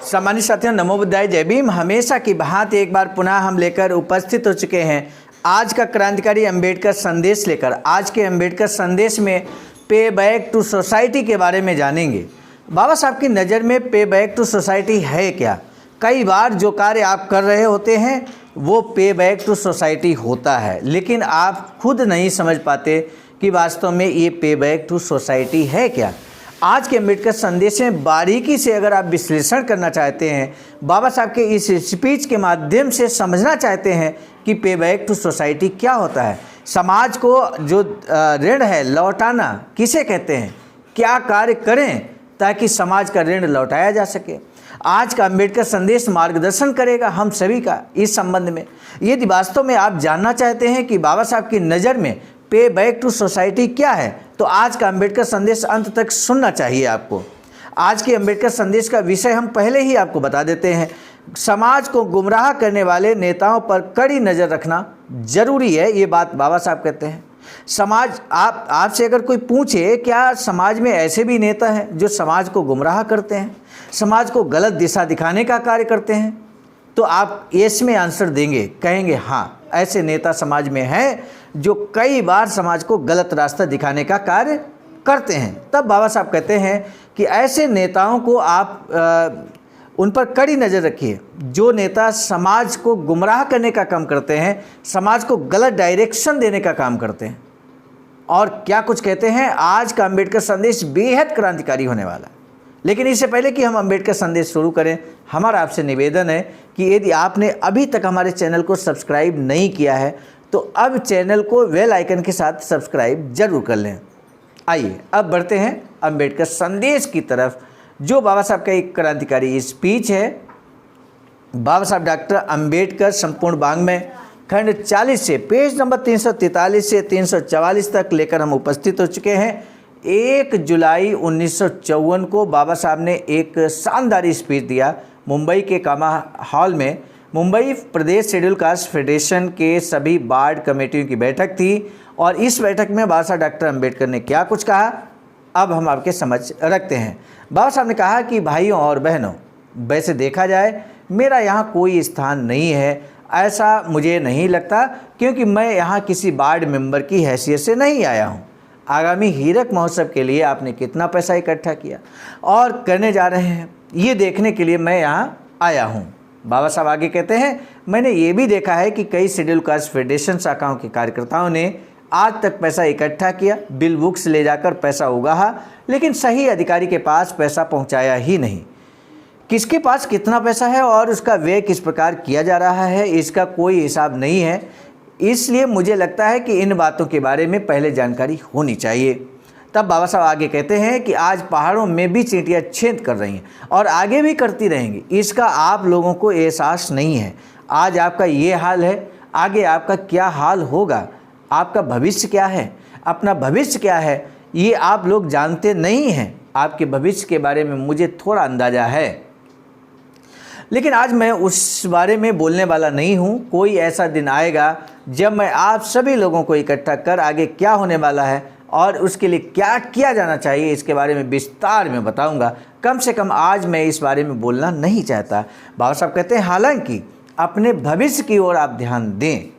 सम्मानित साथियों, नमो बुद्धाय, जय भीम। हमेशा की भांति एक बार पुनः हम लेकर उपस्थित हो चुके हैं आज का क्रांतिकारी अंबेडकर संदेश लेकर। आज के अंबेडकर संदेश में पे बैक टू सोसाइटी के बारे में जानेंगे। बाबा साहब की नज़र में पे बैक टू सोसाइटी है क्या? कई बार जो कार्य आप कर रहे होते हैं वो पे बैक टू सोसाइटी होता है, लेकिन आप खुद नहीं समझ पाते कि वास्तव में ये पे बैक टू सोसाइटी है क्या। आज के अंबेडकर संदेश में बारीकी से अगर आप विश्लेषण करना चाहते हैं, बाबा साहब के इस स्पीच के माध्यम से समझना चाहते हैं कि पे बैक टू सोसाइटी क्या होता है, समाज को जो ऋण है लौटाना किसे कहते हैं, क्या कार्य करें ताकि समाज का ऋण लौटाया जा सके। आज का अंबेडकर संदेश मार्गदर्शन करेगा हम सभी का इस संबंध में। यदि वास्तव में आप जानना चाहते हैं कि बाबा साहब की नज़र में पे बैक टू सोसाइटी क्या है, तो आज का अंबेडकर संदेश अंत तक सुनना चाहिए आपको। आज के अंबेडकर संदेश का विषय हम पहले ही आपको बता देते हैं। समाज को गुमराह करने वाले नेताओं पर कड़ी नज़र रखना जरूरी है, ये बात बाबा साहब कहते हैं। समाज आपसे अगर कोई पूछे क्या समाज में ऐसे भी नेता हैं जो समाज को गुमराह करते हैं, समाज को गलत दिशा दिखाने का कार्य करते हैं, तो आप इसमें आंसर देंगे, कहेंगे हाँ, ऐसे नेता समाज में हैं जो कई बार समाज को गलत रास्ता दिखाने का कार्य करते हैं। तब बाबा साहब कहते हैं कि ऐसे नेताओं को आप उन पर कड़ी नज़र रखिए जो नेता समाज को गुमराह करने का काम करते हैं, समाज को गलत डायरेक्शन देने का काम करते हैं। और क्या कुछ कहते हैं, आज का अंबेडकर संदेश बेहद क्रांतिकारी होने वाला है। लेकिन इससे पहले कि हम अंबेडकर संदेश शुरू करें, हमारा आपसे निवेदन है कि यदि आपने अभी तक हमारे चैनल को सब्सक्राइब नहीं किया है तो अब चैनल को बेल आइकन के साथ सब्सक्राइब जरूर कर लें। आइए अब बढ़ते हैं अंबेडकर संदेश की तरफ, जो बाबा साहब का एक क्रांतिकारी स्पीच है। बाबा साहब डॉक्टर अंबेडकर संपूर्ण वाङ्मय खंड 40 से पेज नंबर 343 से 344 तक लेकर हम उपस्थित हो चुके हैं। 1 जुलाई 1954 को बाबा साहब ने एक शानदार स्पीच दिया मुंबई के कामा हॉल में। मुंबई प्रदेश शेड्यूल कास्ट फेडरेशन के सभी वार्ड कमेटियों की बैठक थी और इस बैठक में बाबा साहब डॉक्टर अंबेडकर ने क्या कुछ कहा, अब हम आपके समझ रखते हैं। बाबा साहब ने कहा कि भाइयों और बहनों, वैसे देखा जाए मेरा यहाँ कोई स्थान नहीं है, ऐसा मुझे नहीं लगता, क्योंकि मैं यहाँ किसी वार्ड मेंबर की हैसियत से नहीं आया हूँ। आगामी हीरक महोत्सव के लिए आपने कितना पैसा इकट्ठा किया और करने जा रहे हैं, ये देखने के लिए मैं यहाँ आया हूँ। बाबा साहब आगे कहते हैं, मैंने ये भी देखा है कि कई शेड्यूल कास्ट फेडरेशन शाखाओं के कार्यकर्ताओं ने आज तक पैसा इकट्ठा किया, बिल बुक्स ले जाकर पैसा उगाहा, लेकिन सही अधिकारी के पास पैसा पहुंचाया ही नहीं। किसके पास कितना पैसा है और उसका व्यय किस प्रकार किया जा रहा है, इसका कोई हिसाब नहीं है। इसलिए मुझे लगता है कि इन बातों के बारे में पहले जानकारी होनी चाहिए। तब बाबा साहब आगे कहते हैं कि आज पहाड़ों में भी चींटियाँ छेद कर रही हैं और आगे भी करती रहेंगी, इसका आप लोगों को एहसास नहीं है। आज आपका ये हाल है, आगे आपका क्या हाल होगा, आपका भविष्य क्या है, अपना भविष्य क्या है, ये आप लोग जानते नहीं हैं। आपके भविष्य के बारे में मुझे थोड़ा अंदाज़ा है, लेकिन आज मैं उस बारे में बोलने वाला नहीं हूँ। कोई ऐसा दिन आएगा जब मैं आप सभी लोगों को इकट्ठा कर आगे क्या होने वाला है और उसके लिए क्या किया जाना चाहिए, इसके बारे में विस्तार में बताऊंगा। कम से कम आज मैं इस बारे में बोलना नहीं चाहता। बाबा साहब कहते हैं, हालांकि अपने भविष्य की ओर आप ध्यान दें,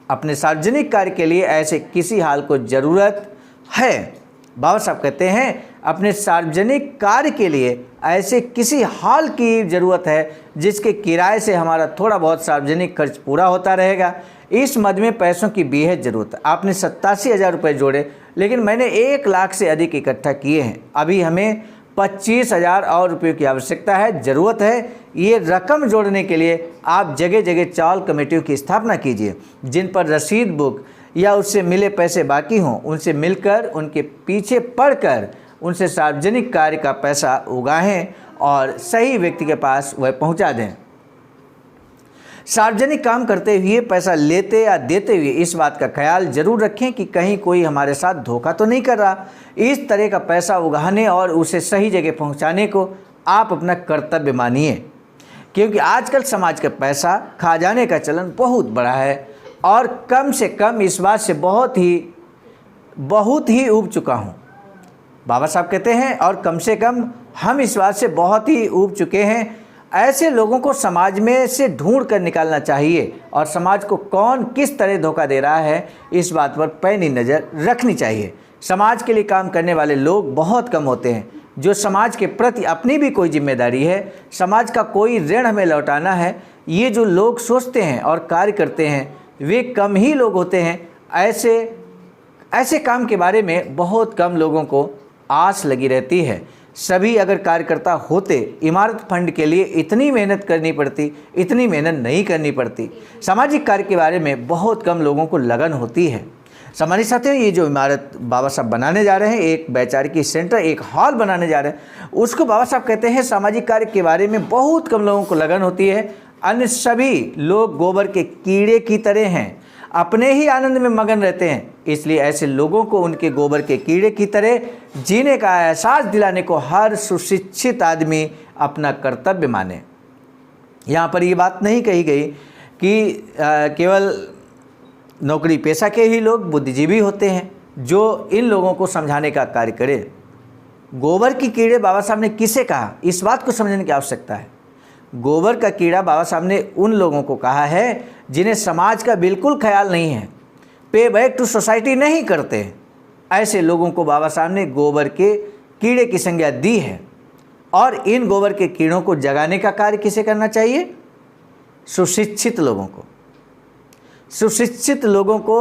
अपने सार्वजनिक कार्य के लिए ऐसे किसी हाल को ज़रूरत है। बाबा साहब कहते हैं, अपने सार्वजनिक कार्य के लिए ऐसे किसी हॉल की ज़रूरत है जिसके किराए से हमारा थोड़ा बहुत सार्वजनिक खर्च पूरा होता रहेगा। इस मद में पैसों की बेहद ज़रूरत है। आपने 87,000 रुपये जोड़े, लेकिन मैंने 1 लाख से अधिक इकट्ठा किए हैं। अभी हमें 25,000 और रुपये की आवश्यकता है, ज़रूरत है। ये रकम जोड़ने के लिए आप जगह जगह चावल कमेटियों की स्थापना कीजिए, जिन पर रसीद बुक या उससे मिले पैसे बाकी हों, उनसे मिलकर उनके पीछे पड़कर उनसे सार्वजनिक कार्य का पैसा उगाहें और सही व्यक्ति के पास वह पहुंचा दें। सार्वजनिक काम करते हुए पैसा लेते या देते हुए इस बात का ख्याल जरूर रखें कि कहीं कोई हमारे साथ धोखा तो नहीं कर रहा। इस तरह का पैसा उगाने और उसे सही जगह पहुंचाने को आप अपना कर्तव्य मानिए, क्योंकि आजकल समाज का पैसा खा जाने का चलन बहुत बड़ा है और कम से कम इस बात से बहुत ही ऊब चुका हूँ। बाबा साहब कहते हैं, और कम से कम हम इस बात से बहुत ही ऊब चुके हैं ऐसे लोगों को समाज में से ढूंढ कर निकालना चाहिए और समाज को कौन किस तरह धोखा दे रहा है इस बात पर पैनी नज़र रखनी चाहिए। समाज के लिए काम करने वाले लोग बहुत कम होते हैं। जो समाज के प्रति अपनी भी कोई जिम्मेदारी है, समाज का कोई ऋण हमें लौटाना है, ये जो लोग सोचते हैं और कार्य करते हैं वे कम ही लोग होते हैं। ऐसे काम के बारे में बहुत कम लोगों को आस लगी रहती है। सभी अगर कार्यकर्ता होते, इमारत फंड के लिए इतनी मेहनत करनी पड़ती, इतनी मेहनत नहीं करनी पड़ती। सामाजिक कार्य के बारे में बहुत कम लोगों को लगन होती है। सम्मानित साथियों, ये जो इमारत बाबा साहब बनाने जा रहे हैं, एक वैचारिकी सेंटर, एक हॉल बनाने जा रहे हैं, उसको बाबा साहब कहते हैं सामाजिक कार्य के बारे में बहुत कम लोगों को लगन होती है। अन्य सभी लोग गोबर के कीड़े की तरह हैं, अपने ही आनंद में मगन रहते हैं। इसलिए ऐसे लोगों को उनके गोबर के कीड़े की तरह जीने का एहसास दिलाने को हर सुशिक्षित आदमी अपना कर्तव्य माने। यहाँ पर ये बात नहीं कही गई कि केवल नौकरी पेशा के ही लोग बुद्धिजीवी होते हैं जो इन लोगों को समझाने का कार्य करें। गोबर की कीड़े बाबा साहब ने किसे कहा, इस बात को समझने की आवश्यकता है। गोबर का कीड़ा बाबा साहब ने उन लोगों को कहा है जिन्हें समाज का बिल्कुल ख्याल नहीं है, पे बैक टू सोसाइटी नहीं करते। ऐसे लोगों को बाबा साहब ने गोबर के कीड़े की संज्ञा दी है। और इन गोबर के कीड़ों को जगाने का कार्य किसे करना चाहिए? सुशिक्षित लोगों को। सुशिक्षित लोगों को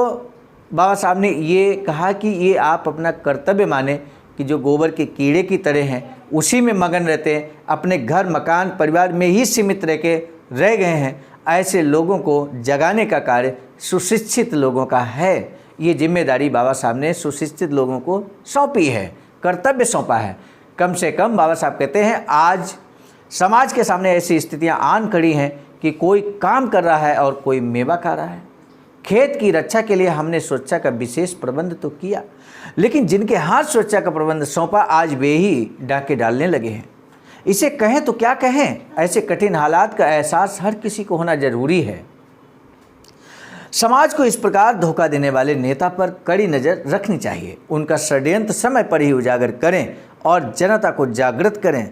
बाबा साहब ने ये कहा कि ये आप अपना कर्तव्य माने कि जो गोबर के कीड़े की तरह हैं, उसी में मगन रहते हैं, अपने घर मकान परिवार में ही सीमित रह गए हैं। ऐसे लोगों को जगाने का कार्य सुशिक्षित लोगों का है। ये जिम्मेदारी बाबा साहब ने सुशिक्षित लोगों को सौंपी है, कर्तव्य सौंपा है। कम से कम बाबा साहब कहते हैं आज समाज के सामने ऐसी स्थितियां आन खड़ी हैं कि कोई काम कर रहा है और कोई मेवा खा रहा है। खेत की रक्षा के लिए हमने सुरक्षा का विशेष प्रबंध तो किया, लेकिन जिनके हाथ सुरक्षा का प्रबंध सौंपा आज वे ही डाके डालने लगे हैं। इसे कहें तो क्या कहें, ऐसे कठिन हालात का एहसास हर किसी को होना जरूरी है। समाज को इस प्रकार धोखा देने वाले नेता पर कड़ी नज़र रखनी चाहिए। उनका षड्यंत्र समय पर ही उजागर करें और जनता को जागृत करें।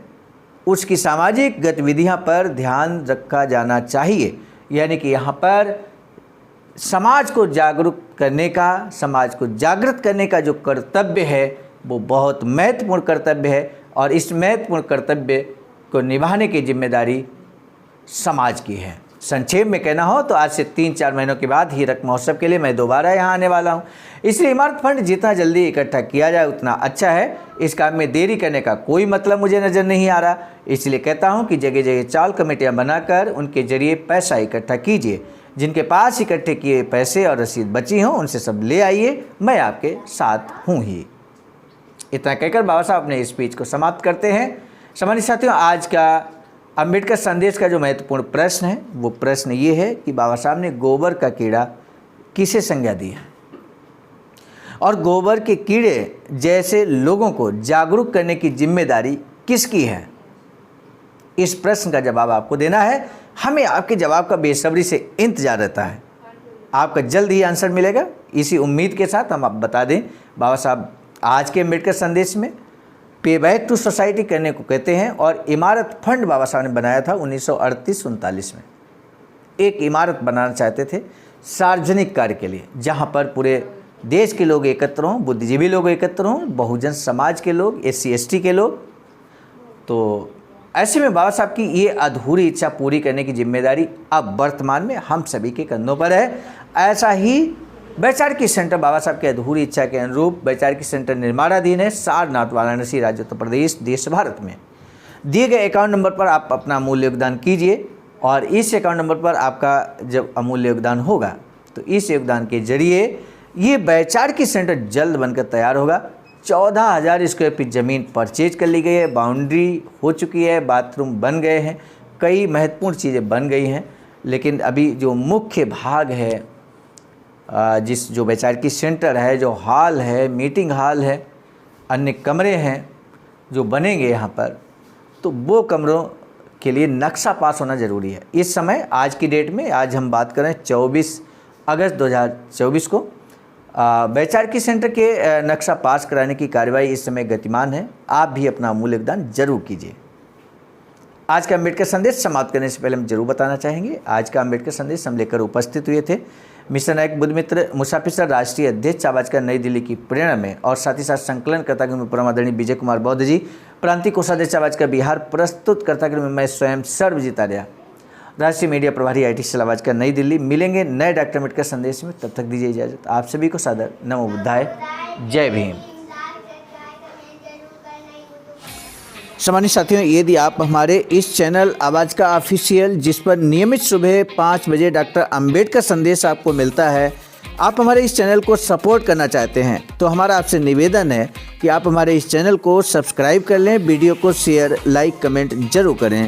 उसकी सामाजिक गतिविधियां पर ध्यान रखा जाना चाहिए। यानी कि यहाँ पर समाज को जागरूक करने का, समाज को जागृत करने का जो कर्तव्य है वो बहुत महत्वपूर्ण कर्तव्य है और इस महत्वपूर्ण कर्तव्य को निभाने की जिम्मेदारी समाज की है। संक्षेप में कहना हो तो आज से 3-4 महीनों के बाद हीरक महोत्सव के लिए मैं दोबारा यहाँ आने वाला हूँ। इसलिए इमारत फंड जितना जल्दी इकट्ठा किया जाए उतना अच्छा है। इस काम में देरी करने का कोई मतलब मुझे नज़र नहीं आ रहा। इसलिए कहता हूँ कि जगह जगह चाल कमेटियाँ बनाकर उनके जरिए पैसा इकट्ठा कीजिए। जिनके पास इकट्ठे किए पैसे और रसीद बची हों उनसे सब ले आइए, मैं आपके साथ हूँ ही। इतना कहकर बाबा साहब अपने स्पीच को समाप्त करते हैं। सम्मानित साथियों, आज का अंबेडकर संदेश का जो महत्वपूर्ण प्रश्न है वो प्रश्न ये है कि बाबा साहब ने गोबर का कीड़ा किसे संज्ञा दी है और गोबर के कीड़े जैसे लोगों को जागरूक करने की जिम्मेदारी किसकी है। इस प्रश्न का जवाब आपको देना है। हमें आपके जवाब का बेसब्री से इंतजार रहता है। आपका जल्द ही आंसर मिलेगा। इसी उम्मीद के साथ हम आप बता दें, बाबा साहब आज के अंबेडकर संदेश में पे बैक टू सोसाइटी करने को कहते हैं और इमारत फंड बाबा साहब ने बनाया था 1938-39 में। एक इमारत बनाना चाहते थे सार्वजनिक कार्य के लिए, जहां पर पूरे देश के लोग एकत्र हों, बुद्धिजीवी लोग एकत्र हों, बहुजन समाज के लोग, SC ST के लोग। तो ऐसे में बाबा साहब की ये अधूरी इच्छा पूरी करने की जिम्मेदारी अब वर्तमान में हम सभी के कंधों पर है। ऐसा ही वैचारिकी सेंटर बाबा साहब की अधूरी इच्छा के अनुरूप वैचारिकी सेंटर निर्माणाधीन है सारनाथ, वाराणसी, राज्य उत्तर प्रदेश, देश भारत में। दिए गए अकाउंट नंबर पर आप अपना अमूल्य योगदान कीजिए और इस अकाउंट नंबर पर आपका जब अमूल्य योगदान होगा तो इस योगदान के जरिए ये वैचारिकी सेंटर जल्द बनकर तैयार होगा। 14,000 स्क्वायर फीट ज़मीन परचेज कर ली गई है, बाउंड्री हो चुकी है, बाथरूम बन गए हैं, कई महत्वपूर्ण चीज़ें बन गई हैं। लेकिन अभी जो मुख्य भाग है, जो वैचारिकी सेंटर है, जो हॉल है, मीटिंग हॉल है, अन्य कमरे हैं जो बनेंगे यहाँ पर, तो वो कमरों के लिए नक्शा पास होना ज़रूरी है। इस समय आज की डेट में, आज हम बात करें 24 अगस्त 2024 को, वैचारिकी सेंटर के नक्शा पास कराने की कार्रवाई इस समय गतिमान है। आप भी अपना अमूल्य योगदान जरूर कीजिए। आज का अम्बेडकर संदेश समाप्त करने से पहले हम जरूर बताना चाहेंगे, आज का अम्बेडकर संदेश हम लेकर उपस्थित हुए थे मिशन नायक बुद्ध मित्र मुसाफिर सर राष्ट्रीय अध्यक्ष चाबाजकर नई दिल्ली की प्रेरणा में, और साथ ही साथ संकलन कर्तागृह में परम आदरणीय विजय कुमार बौद्ध जी, प्रांतीय कोषाध्यक्ष चाबाजकर बिहार, प्रस्तुत कर्तागृह में मैं स्वयं सर्वजीत आर्या, राष्ट्रीय मीडिया प्रभारी ITC चाबाजकर नई दिल्ली। मिलेंगे नए डॉक्टर अम्बेडकर संदेश में, तब तक दीजिए इजाजत। आप सभी को सादर नमो बुद्धाय, जय भीम। सम्मानित साथियों, यदि आप हमारे इस चैनल आवाज़ का ऑफिशियल, जिस पर नियमित सुबह 5 बजे डॉक्टर अंबेडकर संदेश आपको मिलता है, आप हमारे इस चैनल को सपोर्ट करना चाहते हैं, तो हमारा आपसे निवेदन है कि आप हमारे इस चैनल को सब्सक्राइब कर लें, वीडियो को शेयर, लाइक, कमेंट जरूर करें।